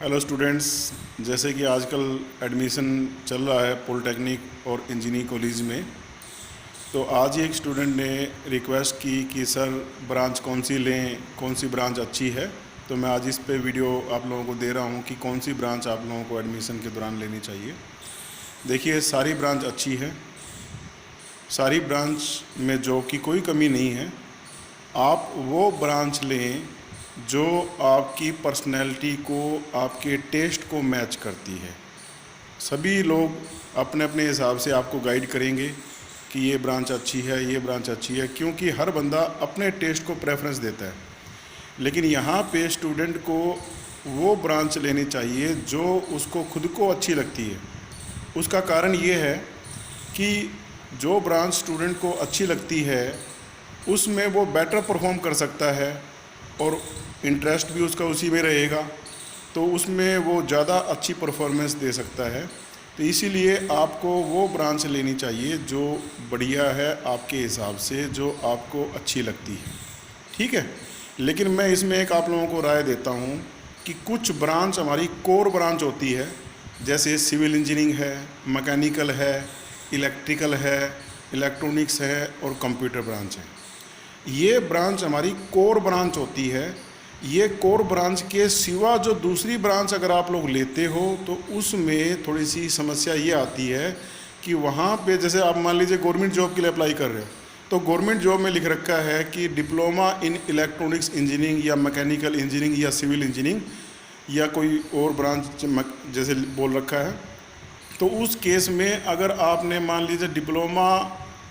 Hello students, जैसे कि आजकल एडमिशन चल रहा है पॉलिटेक्निक और इंजीनियरिंग कॉलेज में। तो आज ही एक स्टूडेंट ने रिक्वेस्ट की कि सर ब्रांच कौन सी लें, कौन सी ब्रांच अच्छी है। तो मैं आज इस पे वीडियो आप लोगों को दे रहा हूँ कि कौन सी ब्रांच आप लोगों को एडमिशन के दौरान लेनी चाहिए। देखिए, सारी ब्रांच अच्छी है, सारी ब्रांच में जॉब की कोई कमी नहीं है। आप वो ब्रांच लें जो आपकी पर्सनैलिटी को, आपके टेस्ट को मैच करती है। सभी लोग अपने अपने हिसाब से आपको गाइड करेंगे कि ये ब्रांच अच्छी है, ये ब्रांच अच्छी है, क्योंकि हर बंदा अपने टेस्ट को प्रेफरेंस देता है। लेकिन यहाँ पे स्टूडेंट को वो ब्रांच लेनी चाहिए जो उसको खुद को अच्छी लगती है। उसका कारण ये है कि जो ब्रांच स्टूडेंट को अच्छी लगती है उसमें वो बेटर परफॉर्म कर सकता है और इंटरेस्ट भी उसका उसी में रहेगा, तो उसमें वो ज़्यादा अच्छी परफॉर्मेंस दे सकता है। तो इसीलिए आपको वो ब्रांच लेनी चाहिए जो बढ़िया है आपके हिसाब से, जो आपको अच्छी लगती है। ठीक है। लेकिन मैं इसमें एक आप लोगों को राय देता हूँ कि कुछ ब्रांच हमारी कोर ब्रांच होती है, जैसे सिविल इंजीनियरिंग है, मैकेनिकल है, इलेक्ट्रिकल है, इलेक्ट्रॉनिक्स है और कंप्यूटर ब्रांच है। ये ब्रांच हमारी कोर ब्रांच होती है। ये कोर ब्रांच के सिवा जो दूसरी ब्रांच अगर आप लोग लेते हो तो उसमें थोड़ी सी समस्या ये आती है कि वहाँ पे, जैसे आप मान लीजिए गवर्नमेंट जॉब के लिए अप्लाई कर रहे हो, तो गवर्नमेंट जॉब में लिख रखा है कि डिप्लोमा इन इलेक्ट्रॉनिक्स इंजीनियरिंग या मैकेनिकल इंजीनियरिंग या सिविल इंजीनियरिंग या कोई और ब्रांच जैसे बोल रखा है। तो उस केस में अगर आपने मान लीजिए डिप्लोमा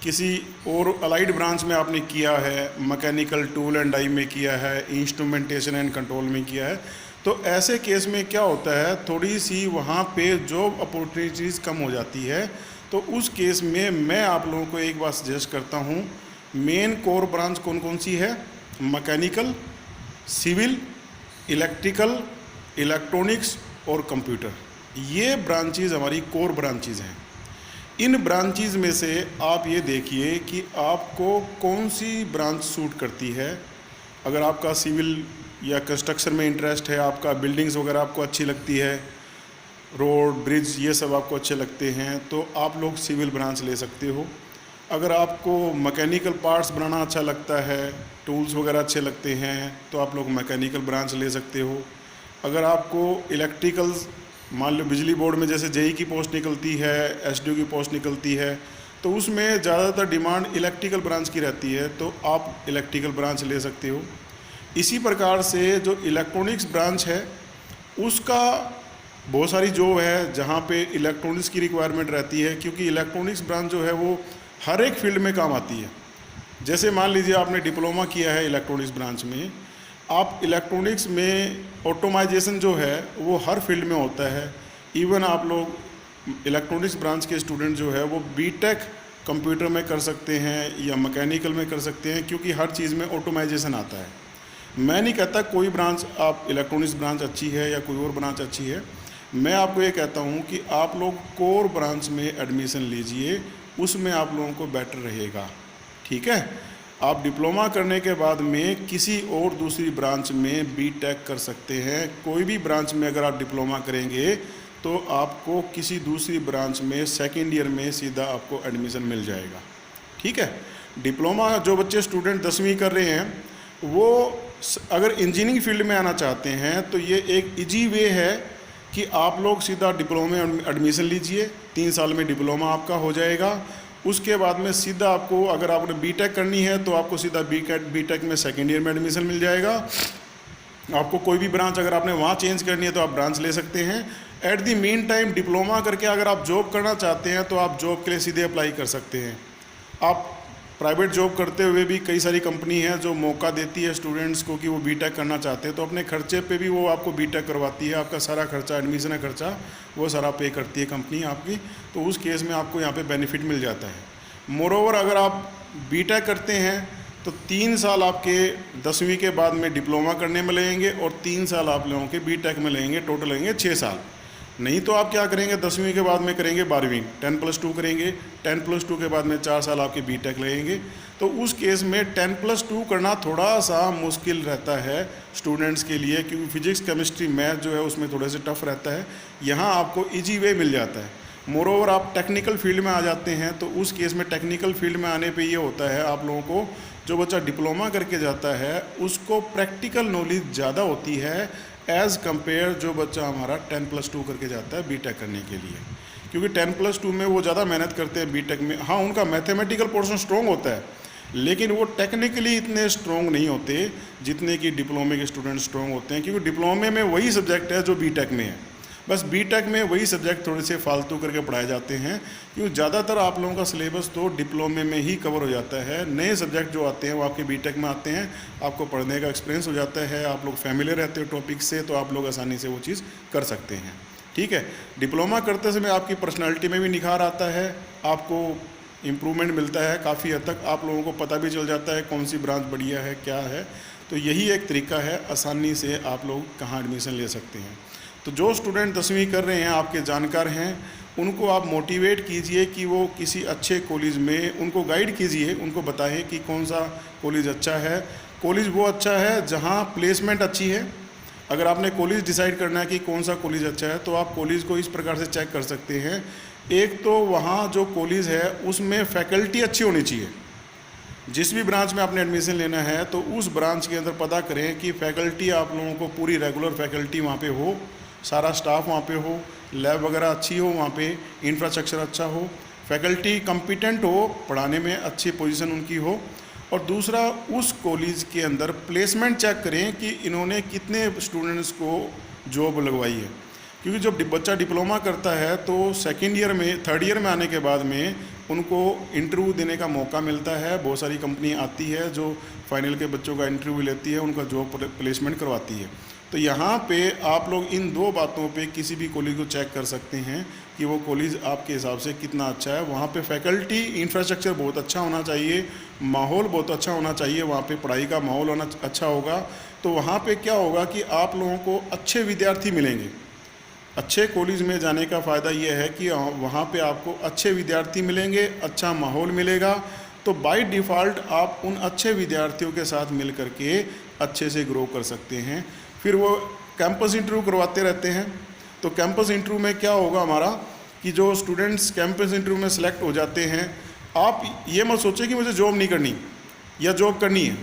किसी और अलाइड ब्रांच में आपने किया है, मैकेनिकल टूल एंड डाई में किया है, इंस्ट्रूमेंटेशन एंड कंट्रोल में किया है, तो ऐसे केस में क्या होता है, थोड़ी सी वहाँ पे जॉब अपॉर्चुनिटीज़ कम हो जाती है। तो उस केस में मैं आप लोगों को एक बात सजेस्ट करता हूँ, मेन कोर ब्रांच कौन कौन सी है? मैकेनिकल, सिविल, इलेक्ट्रिकल, इलेक्ट्रॉनिक्स और कंप्यूटर। ये ब्रांचेज़ हमारी कोर ब्रांचेज़ हैं। इन ब्रांचेज़ में से आप ये देखिए कि आपको कौन सी ब्रांच सूट करती है। अगर आपका सिविल या कंस्ट्रक्शन में इंटरेस्ट है, आपका बिल्डिंग्स वगैरह आपको अच्छी लगती है, रोड ब्रिज ये सब आपको अच्छे लगते हैं, तो आप लोग सिविल ब्रांच ले सकते हो। अगर आपको मैकेनिकल पार्ट्स बनाना अच्छा लगता है, टूल्स वगैरह अच्छे लगते हैं, तो आप लोग मैकेनिकल ब्रांच ले सकते हो। अगर आपको इलेक्ट्रिकल्स, मान लो बिजली बोर्ड में जैसे जेई की पोस्ट निकलती है, एसडीओ की पोस्ट निकलती है, तो उसमें ज़्यादातर डिमांड इलेक्ट्रिकल ब्रांच की रहती है, तो आप इलेक्ट्रिकल ब्रांच ले सकते हो। इसी प्रकार से जो इलेक्ट्रॉनिक्स ब्रांच है उसका बहुत सारी जॉब है जहाँ पे इलेक्ट्रॉनिक्स की रिक्वायरमेंट रहती है, क्योंकि इलेक्ट्रॉनिक्स ब्रांच जो है वो हर एक फील्ड में काम आती है। जैसे मान लीजिए आपने डिप्लोमा किया है इलेक्ट्रॉनिक्स ब्रांच में, आप इलेक्ट्रॉनिक्स में ऑटोमाइजेशन जो है वो हर फील्ड में होता है। इवन आप लोग इलेक्ट्रॉनिक्स ब्रांच के स्टूडेंट जो है वो बीटेक कंप्यूटर में कर सकते हैं या मैकेनिकल में कर सकते हैं, क्योंकि हर चीज़ में ऑटोमाइजेशन आता है। मैं नहीं कहता कोई ब्रांच आप इलेक्ट्रॉनिक्स ब्रांच अच्छी है या कोई और ब्रांच अच्छी है। मैं आपको ये कहता हूँ कि आप लोग कोर ब्रांच में एडमिशन लीजिए, उसमें आप लोगों को बेटर रहेगा। ठीक है। आप डिप्लोमा करने के बाद में किसी और दूसरी ब्रांच में बीटेक कर सकते हैं। कोई भी ब्रांच में अगर आप डिप्लोमा करेंगे तो आपको किसी दूसरी ब्रांच में सेकेंड ईयर में सीधा आपको एडमिशन मिल जाएगा। ठीक है। डिप्लोमा जो बच्चे स्टूडेंट 10वीं कर रहे हैं वो अगर इंजीनियरिंग फील्ड में आना चाहते हैं तो ये एक इजी वे है कि आप लोग सीधा डिप्लोमा में एडमिशन लीजिए। 3 साल में डिप्लोमा आपका हो जाएगा। उसके बाद में सीधा आपको, अगर आपने बीटेक करनी है तो आपको सीधा बीटेक में सेकेंड ईयर में एडमिशन मिल जाएगा। आपको कोई भी ब्रांच अगर आपने वहाँ चेंज करनी है तो आप ब्रांच ले सकते हैं। At the mean time diploma करके अगर आप जॉब करना चाहते हैं तो आप जॉब के लिए सीधे अप्लाई कर सकते हैं। आप प्राइवेट जॉब करते हुए भी कई सारी कंपनी है जो मौका देती है स्टूडेंट्स को कि वो बीटेक करना चाहते हैं, तो अपने खर्चे पे भी वो आपको बीटेक करवाती है। आपका सारा खर्चा, एडमिशन का खर्चा वो सारा पे करती है कंपनी आपकी। तो उस केस में आपको यहाँ पे बेनिफिट मिल जाता है। मोरोवर अगर आप बीटेक करते हैं तो 3 साल आपके 10वीं के बाद में डिप्लोमा करने में लगेंगे और 3 साल आप लोगों के बीटेक में लगेंगे, टोटल लगेंगे 6 साल। नहीं तो आप क्या करेंगे, 10वीं के बाद में करेंगे 12वीं, 10+2 करेंगे, 10+2 के बाद में 4 साल आपके बीटेक लगेंगे। तो उस केस में 10+2 करना थोड़ा सा मुश्किल रहता है स्टूडेंट्स के लिए, क्योंकि फिजिक्स केमिस्ट्री मैथ जो है उसमें थोड़े से टफ रहता है। यहाँ आपको ईजी वे मिल जाता है। मोरोवर आप टेक्निकल फील्ड में आ जाते हैं, तो उस केस में टेक्निकल फील्ड में आने पे ये होता है आप लोगों को, जो बच्चा डिप्लोमा करके जाता है उसको प्रैक्टिकल नॉलेज ज़्यादा होती है एज़ कंपेयर जो बच्चा हमारा 10+2 करके जाता है बीटेक करने के लिए। क्योंकि 10+2 में वो ज़्यादा मेहनत करते हैं बीटेक में। हाँ, उनका मैथमेटिकल पोर्शन स्ट्रॉन्ग होता है, लेकिन वो टेक्निकली इतने स्ट्रॉन्ग नहीं होते जितने कि डिप्लोमे के स्टूडेंट स्ट्रॉन्ग होते हैं। क्योंकि डिप्लोमे में वही सब्जेक्ट है जो बीटेक में है, बस बीटेक में वही सब्जेक्ट थोड़े से फालतू करके पढ़ाए जाते हैं। क्योंकि ज़्यादातर आप लोगों का सिलेबस तो डिप्लोमे में ही कवर हो जाता है। नए सब्जेक्ट जो आते हैं वो आपके बीटेक में आते हैं, आपको पढ़ने का एक्सपीरियंस हो जाता है, आप लोग फैमिलियर रहते हो टॉपिक से, तो आप लोग आसानी से वो चीज़ कर सकते हैं। ठीक है, डिप्लोमा करते समय आपकी पर्सनैलिटी में भी निखार आता है, आपको इम्प्रूवमेंट मिलता है काफ़ी हद तक, आप लोगों को पता भी चल जाता है कौन सी ब्रांच बढ़िया है क्या है। तो यही एक तरीका है आसानी से आप लोग कहाँ एडमिशन ले सकते हैं। तो जो स्टूडेंट 10वीं कर रहे हैं, आपके जानकार हैं, उनको आप मोटिवेट कीजिए कि वो किसी अच्छे कॉलेज में, उनको गाइड कीजिए, उनको बताएं कि कौन सा कॉलेज अच्छा है। कॉलेज वो अच्छा है जहाँ प्लेसमेंट अच्छी है। अगर आपने कॉलेज डिसाइड करना है कि कौन सा कॉलेज अच्छा है, तो आप कॉलेज को इस प्रकार से चेक कर सकते हैं। एक तो वहाँ जो कॉलेज है उसमें फैकल्टी अच्छी होनी चाहिए। जिस भी ब्रांच में आपने एडमिशन लेना है तो उस ब्रांच के अंदर पता करें कि फैकल्टी आप लोगों को पूरी रेगुलर फैकल्टी वहाँ पे हो, सारा स्टाफ वहाँ पे हो, लैब वगैरह अच्छी हो, वहाँ पे इंफ्रास्ट्रक्चर अच्छा हो, फैकल्टी कॉम्पिटेंट हो, पढ़ाने में अच्छी पोजीशन उनकी हो। और दूसरा, उस कॉलेज के अंदर प्लेसमेंट चेक करें कि इन्होंने कितने स्टूडेंट्स को जॉब लगवाई है। क्योंकि जब बच्चा डिप्लोमा करता है तो सेकेंड ईयर में, थर्ड ईयर में आने के बाद में उनको इंटरव्यू देने का मौका मिलता है। बहुत सारी कंपनी आती है जो फाइनल के बच्चों का इंटरव्यू लेती है, उनका जॉब प्लेसमेंट करवाती है। तो यहाँ पे आप लोग इन दो बातों पे किसी भी कॉलेज को चेक कर सकते हैं कि वो कॉलेज आपके हिसाब से कितना अच्छा है। वहाँ पे फैकल्टी, इंफ्रास्ट्रक्चर बहुत अच्छा होना चाहिए, माहौल बहुत अच्छा होना चाहिए, वहाँ पे पढ़ाई का माहौल होना अच्छा होगा। तो वहाँ पे क्या होगा कि आप लोगों को अच्छे विद्यार्थी मिलेंगे। अच्छे कॉलेज में जाने का फ़ायदा ये है कि वहाँ पे आपको अच्छे विद्यार्थी मिलेंगे, अच्छा माहौल मिलेगा। तो बाय डिफ़ॉल्ट आप उन अच्छे विद्यार्थियों के साथ मिल करके अच्छे से ग्रो कर सकते हैं। फिर वो कैंपस इंटरव्यू करवाते रहते हैं। तो कैंपस इंटरव्यू में क्या होगा हमारा कि जो स्टूडेंट्स कैंपस इंटरव्यू में सेलेक्ट हो जाते हैं, आप ये मत सोचें कि मुझे जॉब नहीं करनी या जॉब करनी है।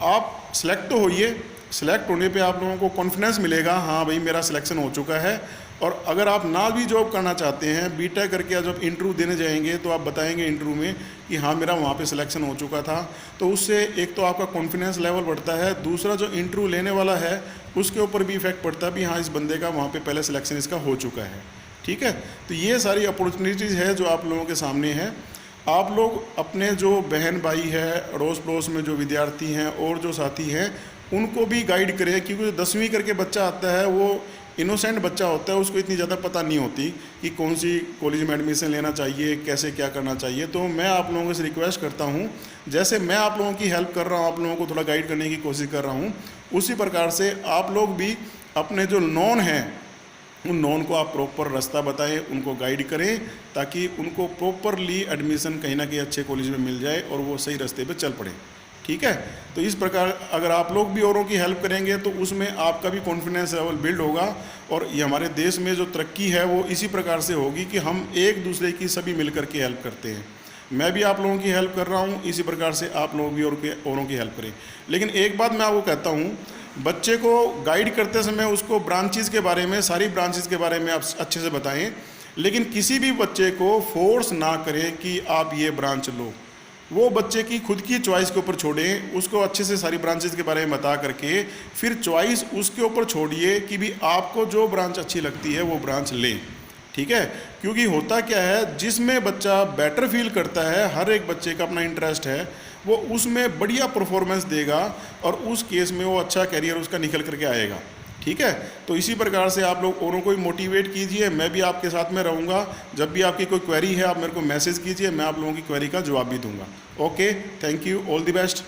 आप सेलेक्ट तो होइए, सेलेक्ट होने पे आप लोगों को कॉन्फिडेंस मिलेगा, हाँ भाई मेरा सिलेक्शन हो चुका है। और अगर आप ना भी जॉब करना चाहते हैं, बीटेक करके जब इंटरव्यू देने जाएंगे तो आप बताएंगे इंटरव्यू में कि हाँ मेरा वहाँ पे सिलेक्शन हो चुका था। तो उससे एक तो आपका कॉन्फिडेंस लेवल बढ़ता है, दूसरा जो इंटरव्यू लेने वाला है उसके ऊपर भी इफेक्ट पड़ता है भी हाँ इस बंदे का वहाँ पे पहले सिलेक्शन इसका हो चुका है। ठीक है, तो ये सारी अपॉर्चुनिटीज़ है जो आप लोगों के सामने है। आप लोग अपने जो बहन भाई है, अड़ोस पड़ोस में जो विद्यार्थी हैं और जो साथी हैं, उनको भी गाइड करें। क्योंकि 10वीं करके बच्चा आता है वो इनोसेंट बच्चा होता है, उसको इतनी ज़्यादा पता नहीं होती कि कौन सी कॉलेज में एडमिशन लेना चाहिए, कैसे क्या करना चाहिए। तो मैं आप लोगों से रिक्वेस्ट करता हूँ, जैसे मैं आप लोगों की हेल्प कर रहा हूँ, आप लोगों को थोड़ा गाइड करने की कोशिश कर रहा हूँ, उसी प्रकार से आप लोग भी अपने जो नॉन हैं उन नॉन को आप प्रॉपर रास्ता बताएं, उनको गाइड करें, ताकि उनको प्रॉपरली एडमिशन कहीं ना कहीं अच्छे कॉलेज में मिल जाए और वो सही रास्ते पे चल पड़े। ठीक है, तो इस प्रकार अगर आप लोग भी औरों की हेल्प करेंगे तो उसमें आपका भी कॉन्फिडेंस लेवल बिल्ड होगा। और ये हमारे देश में जो तरक्की है वो इसी प्रकार से होगी कि हम एक दूसरे की सभी मिल कर के हेल्प करते हैं। मैं भी आप लोगों की हेल्प कर रहा हूँ, इसी प्रकार से आप लोग भी औरों की हेल्प करें। लेकिन एक बात मैं आपको कहता हूँ, बच्चे को गाइड करते समय उसको ब्रांचेस के बारे में, सारी ब्रांचेस के बारे में आप अच्छे से बताएं, लेकिन किसी भी बच्चे को फोर्स ना करें कि आप ये ब्रांच लो। वो बच्चे की खुद की चॉइस के ऊपर छोड़ें, उसको अच्छे से सारी ब्रांचेस के बारे में बता करके फिर चॉइस उसके ऊपर छोड़िए कि भी आपको जो ब्रांच अच्छी लगती है वो ब्रांच लें। ठीक है, क्योंकि होता क्या है, जिसमें बच्चा बेटर फील करता है, हर एक बच्चे का अपना इंटरेस्ट है, वो उसमें बढ़िया परफॉर्मेंस देगा और उस केस में वो अच्छा कैरियर उसका निकल करके आएगा। ठीक है, तो इसी प्रकार से आप लोग औरों को मोटिवेट कीजिए, मैं भी आपके साथ में रहूँगा। जब भी आपकी कोई क्वेरी है आप मेरे को मैसेज कीजिए, मैं आप लोगों की क्वेरी का जवाब भी दूंगा। Okay, thank you, all the best.